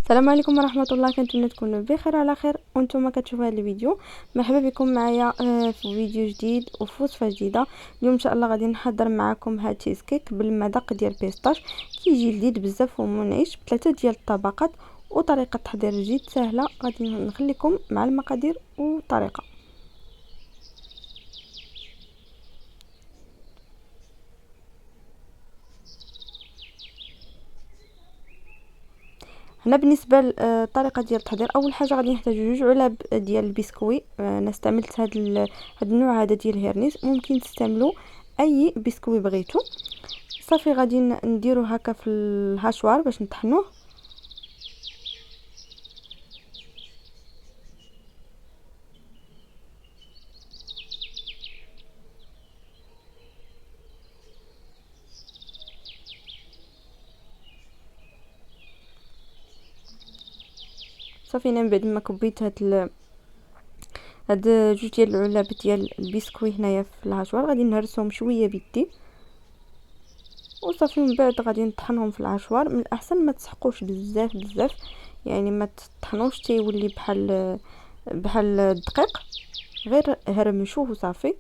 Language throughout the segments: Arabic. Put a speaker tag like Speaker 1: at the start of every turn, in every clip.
Speaker 1: السلام عليكم ورحمه الله. كنتمنى تكونوا بخير على خير وانتم كتشوفوا هذا الفيديو. مرحبا بكم معايا في فيديو جديد وفي وصفه جديده. اليوم ان شاء الله غادي نحضر معكم هاد تشيز كيك بالمذاق ديال البيستاش. كيجي لذيذ بزاف ومنعش بثلاثه ديال الطبقات، وطريقه تحضير جد سهله. غادي نخليكم مع المقادير والطريقه. هنا بالنسبه للطريقه ديال التحضير، اول حاجه غادي نحتاجو 2 علب ديال البسكويت. انا استعملت هذا النوع هذا ديال الهيرنيس، ممكن تستعملوا اي بسكويت بغيتو. صافي غادي نديرو هكا في الهاشوار باش نطحنوه. صافي انا من بعد ما كبيت هاد 2 ديال العلب ديال البسكويت هنايا في الهاشوار، غادي نهرسهم شويه بيدي وصافي. من بعد غادي نطحنهم في العشوار. من الاحسن ما تسحقوش بزاف بزاف، يعني ما تطحنوش تيولي بحال الدقيق، غير هرمشوه وصافي.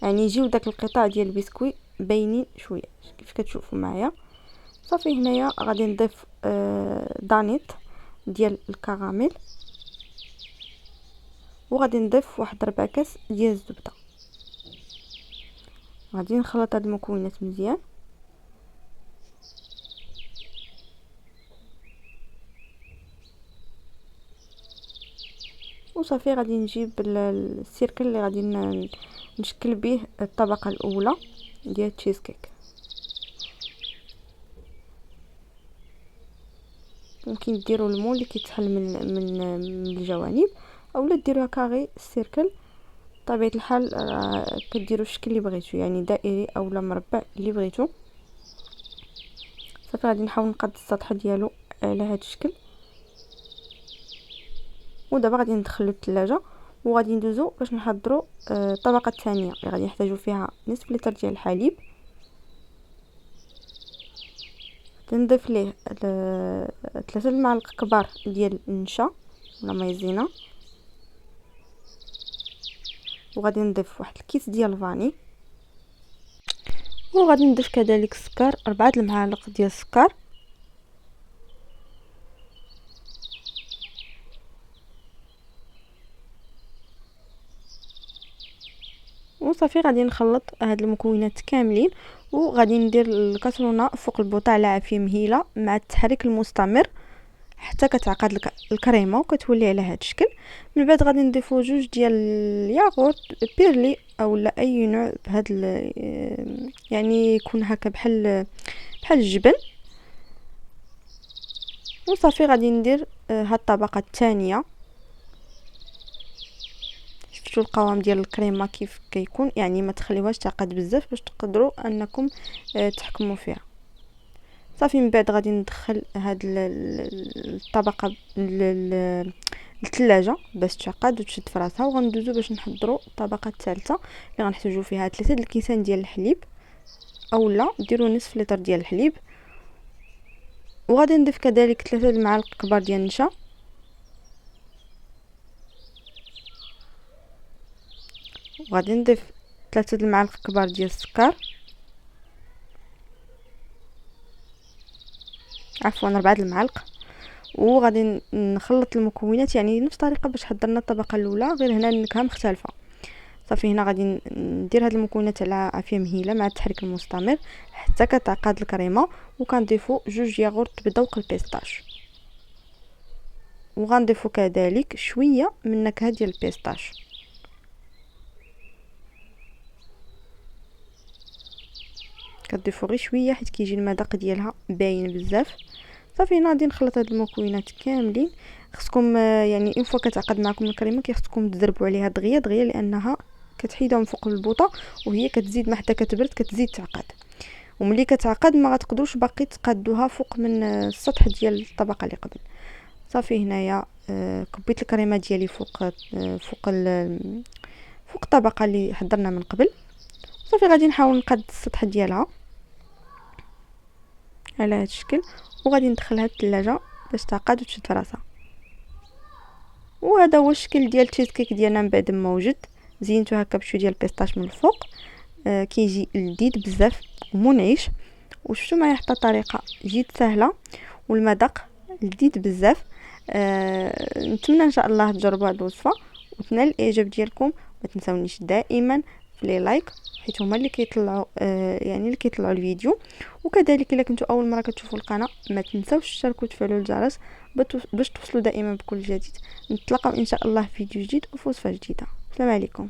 Speaker 1: يعني يجيو داك القطع ديال البسكويت باينين شويه كيف كتشوفوا معايا. صافي هنايا غادي نضيف دانيت ديال الكراميل، وغادي نضيف واحد 4 كاس ديال الزبده. غادي نخلط هاد المكونات مزيان. وصافي غادي نجيب السيركل اللي غادي نشكل به الطبقه الاولى ديال التشيز كيك. ممكن ديروا المول اللي كيتحل من الجوانب، اولا ديروها كاري السيركل. بطبيعه الحال كديروا الشكل اللي بغيتو، يعني دائري اولا مربع اللي بغيتو. صافي غادي نحاول نقاد السطح ديالو على هذا الشكل. ودابا غادي ندخلو الثلاجه، وغادي ندوزو باش نحضروا الطبقه الثانيه اللي غادي نحتاجو فيها نصف لتر ديال الحليب. نضيف ليه 3 المعالق كبار ديال النشا ولا مايزينا، وغادي نضيف واحد الكيس ديال الفاني، وغادي نضيف كذلك السكر 4 المعالق ديال السكر. وصافي غادي نخلط هاد المكونات كاملين، وغادي ندير الكاسرونه فوق البوطه على عافيه مهيله مع التحريك المستمر حتى كتعقد الكريمه وكتولي على هذا الشكل. من بعد غادي نضيفو 2 ديال الياغورت بيرلي اولا اي نوع بهذا يعني يكون هكا بحال الجبن. وصافي غادي ندير هاد الطبقه الثانيه. شفتوا القوام ديال الكريمه كيف كيكون، يعني ما تخليوهاش تعقد بزاف باش تقدروا انكم تحكموا فيها. صافي من بعد غادي ندخل هاد الطبقه للثلاجه باش تعقد وتشد في راسها، وغندوزو باش نحضروا الطبقه الثالثه اللي غنحتاجو فيها 3 الكيسان ديال الحليب، اولا ديروا نصف لتر ديال الحليب. وغادي نضيف كذلك 3 المعالق كبار ديال النشا، وغادي نضيف 3 المعالق كبار ديال السكر، عفوا 4 المعالق. وغادي نخلط المكونات يعني نفس الطريقه باش حضرنا الطبقه الاولى، غير هنا النكهه مختلفه. صافي هنا غادي ندير هاد المكونات على عافيه مهيله مع التحريك المستمر حتى كتعقد الكريمه. وكنضيفوا 2 ياغورت بذوق البيستاش، وغنضيفوا كذلك شويه من النكهه ديال البيستاش. كتضيفوا غير شويه حيت كيجي المذاق ديالها باين بزاف. صافي هنا غادي نخلط هاد المكونات كاملين. خصكم يعني اون فوا كتعقد معكم الكريمه خصكم تضربوا عليها دغيا دغيا، لانها كتحيدها من فوق البوطه وهي كتزيد ما حتى كتبرد كتزيد تعقد. وملي كتعقد ما غتقدروش باقي تقادوها فوق من السطح ديال الطبقه اللي قبل. صافي هنايا كبيت الكريمه ديالي فوق الطبقه اللي حضرنا من قبل. صافي غادي نحاول نقاد السطح ديالها على هذا الشكل، وغادي ندخلها الثلاجه باش تعقد وتشد راسها. وهذا هو الشكل ديال التشيز كيك ديالنا من بعد ما وجد. زينته هكا بشويه ديال البيستاش من الفوق. كيجي لذيذ بزاف ومنعش. وشفتوا معايا حتى طريقه جد سهله والمذاق لذيذ بزاف. نتمنى ان شاء الله تجربوا هذه الوصفه وتنال الاعجاب ديالكم. ما تنساونيش دائما في لي لايك، حيت هما اللي كيطلعوا يعني اللي كيطلعوا الفيديو. وكذلك الا كنتوا اول مره كتشوفوا القناه ما تنساوش تشتركوا وتفعلوا الجرس باش توصلوا دائما بكل جديد. نتلاقاو ان شاء الله في فيديو جديد وفي وصفه جديده. السلام عليكم.